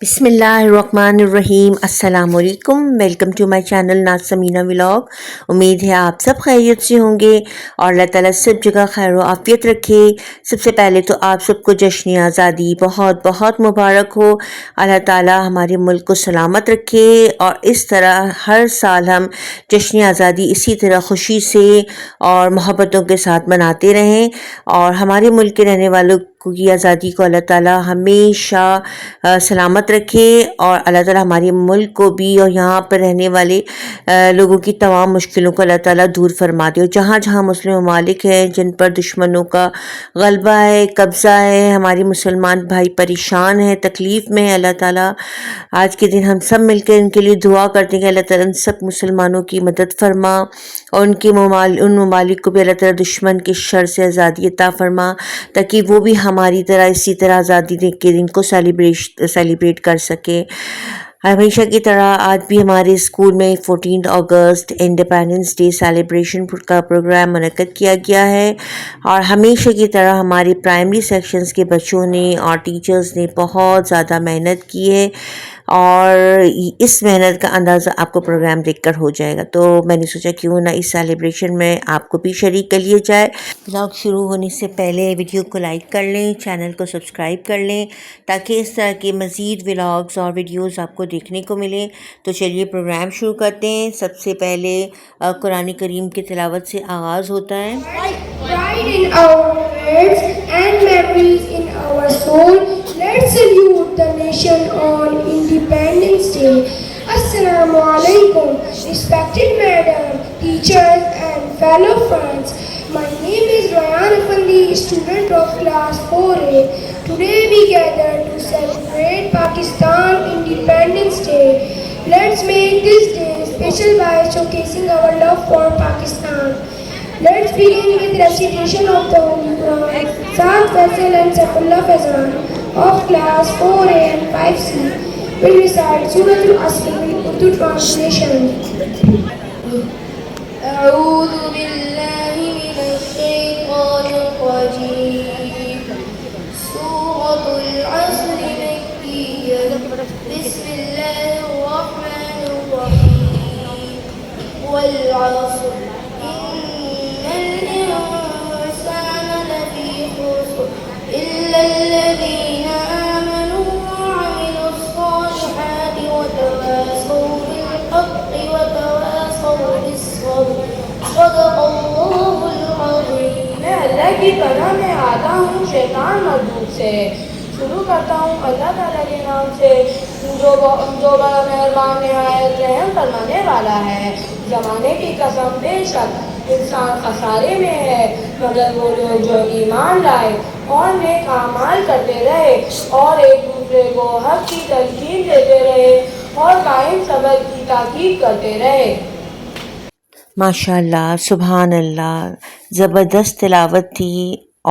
بسم اللہ الرحمن الرحیم۔ السلام علیکم، welcome to my channel Naz Samina vlog. امید ہے آپ سب خیریت سے ہوں گے اور اللہ تعالیٰ سب جگہ خیر و عافیت رکھے۔ سب سے پہلے تو آپ سب کو جشن آزادی بہت بہت مبارک ہو۔ اللہ تعالیٰ ہمارے ملک کو سلامت رکھے اور اس طرح ہر سال ہم جشن آزادی اسی طرح خوشی سے اور محبتوں کے ساتھ مناتے رہیں، اور ہمارے ملک کے رہنے والوں کی آزادی کو اللہ تعالیٰ ہمیشہ سلامت رکھے، اور اللہ تعالیٰ ہمارے ملک کو بھی اور یہاں پر رہنے والے لوگوں کی تمام مشکلوں کو اللہ تعالیٰ دور فرما دے۔ اور جہاں جہاں مسلم ممالک ہیں جن پر دشمنوں کا غلبہ ہے، قبضہ ہے، ہمارے مسلمان بھائی پریشان ہیں، تکلیف میں ہیں، اللہ تعالیٰ آج کے دن ہم سب مل کے ان کے لیے دعا کرتے ہیں کہ اللہ تعالیٰ ان سب مسلمانوں کی مدد فرما، اور ان ممالک کو بھی اللہ تعالیٰ دشمن کے شر سے آزادی عطا فرما، تاکہ وہ بھی ہماری طرح اسی طرح آزادی کے دن کو سیلیبریٹ کر سکے۔ ہمیشہ کی طرح آج بھی ہمارے اسکول میں 14 اگست انڈیپینڈنس ڈے سیلیبریشن کا پروگرام منعقد کیا گیا ہے، اور ہمیشہ کی طرح ہمارے پرائمری سیکشنز کے بچوں نے اور ٹیچرز نے بہت زیادہ محنت کی ہے، اور اس محنت کا اندازہ آپ کو پروگرام دیکھ کر ہو جائے گا۔ تو میں نے سوچا کیوں نہ اس سیلیبریشن میں آپ کو بھی شریک کر لیا جائے۔ ولاگ شروع ہونے سے پہلے ویڈیو کو لائک کر لیں، چینل کو سبسکرائب کر لیں، تاکہ اس طرح کے مزید ولاگز اور ویڈیوز آپ کو دیکھنے کو ملیں۔ تو چلیے پروگرام شروع کرتے ہیں۔ سب سے پہلے قرآن کریم کی تلاوت سے آغاز ہوتا ہے۔ Pride in our words and memories in our soul. Let's salute the nation on Independence Day. Assalamu alaikum, respected madam, teachers and fellow friends. My name is Ryan Afandi, student of class 4A. Today we gather to celebrate Pakistan Independence Day. Let's make this day special by showcasing our love for Pakistan. Let's begin with recitation of the Holy Quran. Saad Faisal and Saifullah Faizan of class 4A and 5C will recite Surah Al-Asr with Urdu translation. أعوذ بالله من الشيطان الرجيم. سورة العصر مكية. بسم الله الرحمن الرحيم. والعصر إلا الذين آمنوا وعملوا الصالحات وتواصوا بالحق وتواصوا بالصبر. صدق اللہ العظیم. میں اللہ کی پناہ میں آتا ہوں شیطان مردود سے. شروع کرتا ہوں اللہ تعالیٰ کے نام سے جو بڑا مہربان نہایت رحم فرمانے والا ہے. زمانے کی قسم بے شک انسان خسارے میں ہے، مگر وہ لوگ جو ایمان لائے اور نیک اعمال کرتے رہے اور ایک دوسرے کو حق کی تلقین دیتے رہے اور قائم صبر کی تاکید کرتے رہے. ماشاء اللہ، سبحان اللہ، زبردست تلاوت تھی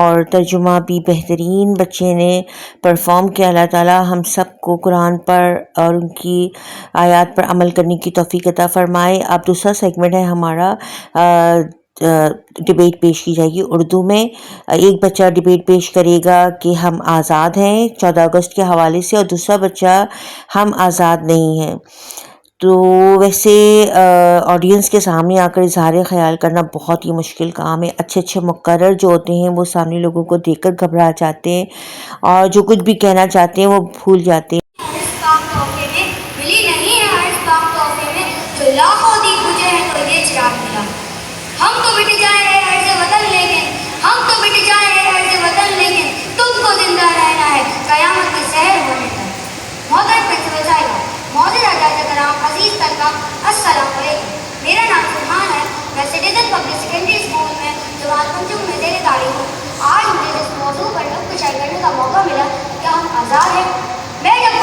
اور ترجمہ بھی بہترین بچے نے پرفارم کیا۔ اللہ تعالیٰ ہم سب کو قرآن پر اور ان کی آیات پر عمل کرنے کی توفیق عطا فرمائے۔ اب دوسرا سیگمنٹ ہے ہمارا، ڈیبیٹ پیش کی جائے گی اردو میں۔ ایک بچہ ڈیبیٹ پیش کرے گا کہ ہم آزاد ہیں 14 اگست کے حوالے سے، اور دوسرا بچہ ہم آزاد نہیں ہیں۔ تو ویسے آڈینس کے سامنے آ کر اظہار خیال کرنا بہت ہی مشکل کام ہے۔ اچھے اچھے مقرر جو ہوتے ہیں وہ سامنے لوگوں کو دیکھ کر گھبرا جاتے ہیں، اور جو کچھ بھی کہنا چاہتے ہیں وہ بھول جاتے ہیں۔ ہم تو مٹ جائیں عرض وطن لیکن تم کو زندہ رہنا ہے قیامت کی سحر ہونے تک. محترم پرنسپل صاحبہ، معزز اساتذہ کرام، عزیز طلباء، السلام علیکم. میرا نام سبحان ہے. میں سٹیزن پبلک سیکنڈری اسکول میں جماعت پنجم میں زیر تعلیم ہوں. آج مجھے اس موضوع پر نقطہ چینی کرنے کا موقع ملا کہ ہم آزاد ہیں. میں جب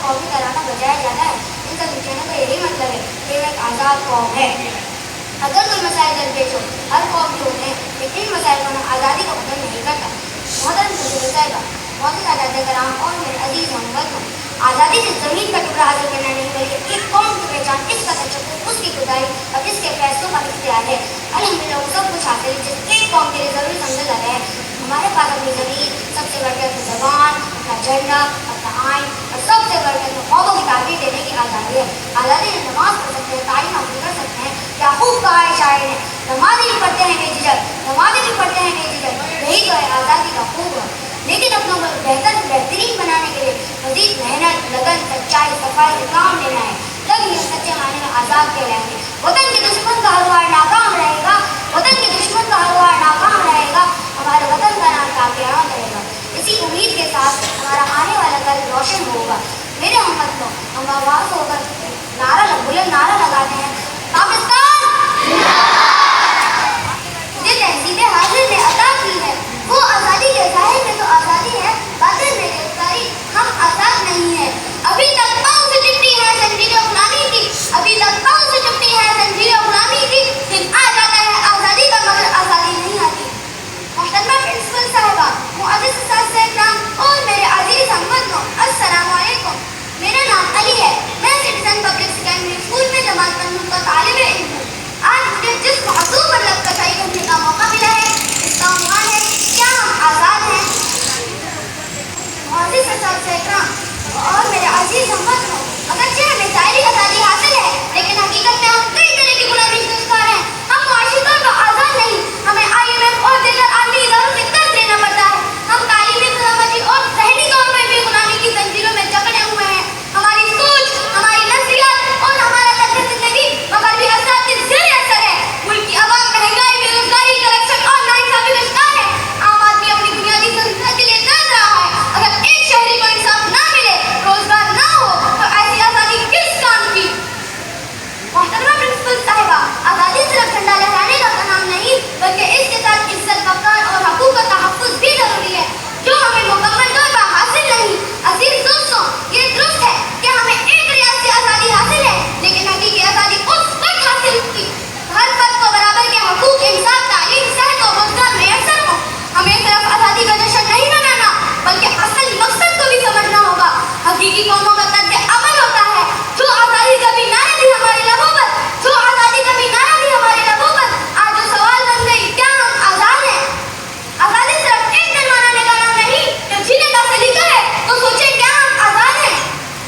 कौमी तराना बजाया जाता है, इन सभी कहने का यही मतलब है कि वह एक आज़ाद कौम है। अगर कोई मसाइल दरपेश हो, हर कौम के होते हैं, लेकिन इन मसाइल को आज़ादी को खत्म नहीं करता। मोहतरम प्रिंसिपल साहिबा, मोहतरम सादात कराम और मेरे अजीज हमवतनों, आज़ादी से ज़मीन का टुकड़ा हासिल करना नहीं बल्कि एक कौम की पहचान, इसका तशक्कुर, उसकी खुदाई और इसके फैसलों का इख्तियार है। अल्हम्दुलिल्लाह वो सब कुछ हासिल है जिस एक कौम के लिए ज़रूरी समझा जाता है। हमारे पास अपनी ज़मीन, सबसे बढ़कर अपनी ज़बान, अपना झंडा, अपना आइन और सबसे बढ़कर अपने ख्वाबों की ताबीर देने की आज़ादी है। आज़ादी में नमाज पढ़ सकते हैं, तालीम हासिल कर सकते हैं। क्या खूब कहा है शायर ने, नमाज़ नहीं पढ़ते हैं बेझिझक, नमाज़ नहीं पढ़ते हैं बेझिझक, यही तो है आज़ादी का खूब है। लेकिन अपनों को बेहतर बेहतरीन बनाने के लिए मज़ीद मेहनत, लगन, सच्चाई, सफाई से काम लेना है, तभी हम सच्चे मायने में आज़ाद कहलाएंगे। वतन के दुश्मन का हर वार नाकाम रहेगा, वतन के दुश्मन का हर वार नाकाम रहेगा, हमारे वतन का नाम कामयाब रहेगा। इसी उम्मीद के साथ हमारा आने वाला कल रोशन होगा। मेरे हमवतनों, हम आवाज़ होकर बुलंद नारा लगाते हैं, पाकिस्तान मुझे तहसीबे हाजिर ने अता की है, वो आज़ादी के ज़ाहिर में तो आज़ादी है, बातिल में गिरफ्तारी, हम आज़ाद नहीं हैं। अभी तक पाँव से चिपटी है जंजीरें गुलामी की, अभी तक पाँव से चिपटी है जंजीरें गुलामी की, दिन आ जाता है आज़ादी का मगर आज़ादी नहीं आती। मोहतरमा प्रिंसिपल साहिबा, मुअज़्ज़िज़ साहिब और मेरे अजीज़ हमवतनों, अस्सलामु अलैकुम। मेरा नाम अली है, मैं सिटीजन पब्लिक सेकेंडरी स्कूल में जमात पंजुम का तालिब इल्म हूँ। आज मुझे जिस मौजू पर लफ्ज़ करने का मौका मिला है, इसका उन्वान है क्या हम आज़ाद हैं। मुअज़्ज़िज़ साहिब और मेरे अजीज़ हमवतनों, अगरचे हमें ज़ाहिरी आज़ादी हासिल है, लेकिन हकीकत में हम कई तरह की गुलामी का शिकार हैं। हम मुआशी तौर पर आज़ाद नहीं, हमें IMF और दीगर आलमी इदारों से कर्ज लेना पड़ता है। हम तालीमी, सलामती और ज़हनी तौर पर भी गुलामी की जंजीरों में जकड़े हुए हैं। हमारी सोच, हमारी नज़रियात और हमारा तर्ज़ ज़िंदगी मग़रबी असरात के ज़ेर असर है। मुल्क की आवाम महंगाई, बेरोज़गारी, करप्शन और नाइंसाफ़ी का शिकार है। आम आदमी अपनी बुनियादी ज़रूरत के लिए तड़प रहा है। अगर एक शहरी को इंसाफ ना मिले, रोज़गार ना हो, तो ऐसी आज़ादी किस काम की। मोहतरमा प्रिंसिपल साहिबा, आज़ादी सिर्फ झंडा लहराने का नाम नहीं, बल्कि इसके साथ इज्जत, वक़ार और हकूक़ का तहफ़्फ़ुज़ भी ज़रूरी है, जो हमें मुकम्मल तौर पर हासिल नहीं। अज़ीज़ दोस्तों, ये दुरुस्त है कि हमें एक रियासत से आज़ादी हासिल है, लेकिन हकीकी आज़ादी उस वक्त हासिल होगी हर फर्द को बराबर के हकूक़, इंसाफ, तालीम, सेहत और रोज़गार मैसर हो। हमें सिर्फ आज़ादी का जश्न नहीं मनाना, बल्कि असल मकसद को भी समझना होगा। हकीकी कौमों का तर्ज़ अमल होता है, जो आज़ादी कभी ना रही हमारे लबों पर, जो आज़ादी कभी ना रही हमारे लबों पर, आज जो सवाल बन गई, क्या हम आज़ाद हैं। आज़ादी सिर्फ एक दिन मनाने का नाम नहीं, जब जीने का सलीका है तो सोचें क्या हम आज़ाद हैं।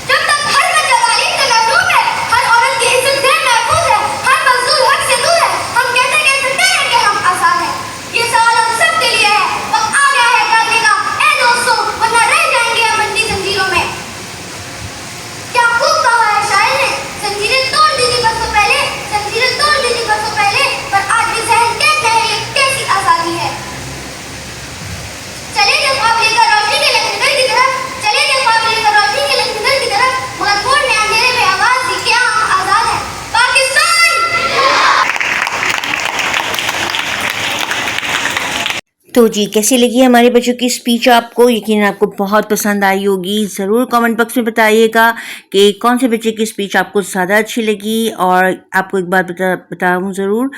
जब तक हर बच्चा तालीम से महरूम है, हर औरत की इज्जत ज़ेर महफूज है, हर मज़लूम हक से दूर है, हम कैसे कह सकते हैं कि हम आज़ाद हैं। ये सवाल हम सब के लिए है, वक्त आ गया है डालने का, ए दोस्तों, वरना रह जाएंगे हम बंदी जंजीरों में। क्या खूब कहा है शायर ने, जंजीरें तोड़ दी थी बरसों पहले, जंजीरें तोड़ दी थी बरसों पहले, पर आज भी ज़हन कहते हैं ये कैसी आज़ादी है। चले जब ख्वाब लेकर रोशनी के लश्कर की तरफ, चले जब ख्वाब लेकर रोशनी के लश्कर की तरफ, मगर फोड़ ने अंधेरे में आवाज़ दी, क्या हम आज़ाद हैं। पाकिस्तान। तो जी, कैसी लगी हमारे बच्चों की स्पीच आपको? यकीन आपको बहुत पसंद आई होगी। ज़रूर कमेंट बॉक्स में बताइएगा कि कौन से बच्चे की स्पीच आपको ज़्यादा अच्छी लगी। और आपको एक बात बताऊँ ज़रूर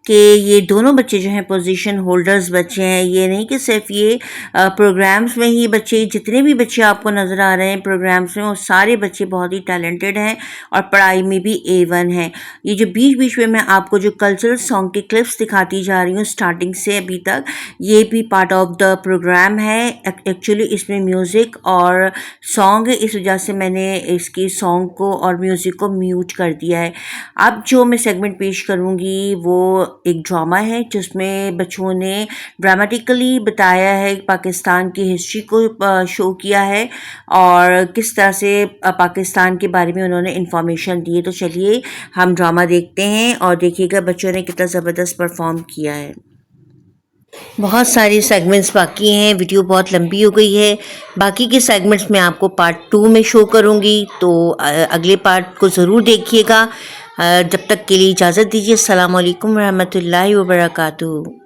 कि ये दोनों बच्चे जो हैं पोजीशन होल्डर्स बच्चे हैं। ये नहीं कि सिर्फ ये प्रोग्राम्स में ही बच्चे, जितने भी बच्चे आपको नज़र आ रहे हैं प्रोग्राम्स में, वो सारे बच्चे बहुत ही टैलेंटेड हैं और पढ़ाई में भी A1 हैं। ये जो बीच बीच में मैं आपको जो कल्चरल सॉन्ग के क्लिप्स दिखाती जा रही हूँ स्टार्टिंग से अभी तक, ये भी पार्ट ऑफ द प्रोग्राम है। एक्चुअली इसमें म्यूज़िक और सॉन्ग है, इस वजह से मैंने इसकी सॉन्ग को और म्यूज़िक को म्यूट कर दिया है। अब जो मैं सेगमेंट पेश करूँगी वो एक ड्रामा है जिसमें बच्चों ने ड्रामेटिकली बताया है, पाकिस्तान की हिस्ट्री को शो किया है और किस तरह से पाकिस्तान के बारे में उन्होंने इन्फॉर्मेशन दी है। तो चलिए हम ड्रामा देखते हैं और देखिएगा बच्चों ने कितना ज़बरदस्त परफॉर्म किया है। बहुत सारी सेगमेंट्स बाकी हैं, वीडियो बहुत लंबी हो गई है। बाकी के सेगमेंट्स में आपको पार्ट 2 में शो करूँगी, तो अगले पार्ट को ज़रूर देखिएगा। जब तक के लिए इजाज़त दीजिए। अस्सलाम वालेकुम रहमतुल्लाहि व बरकातुहू।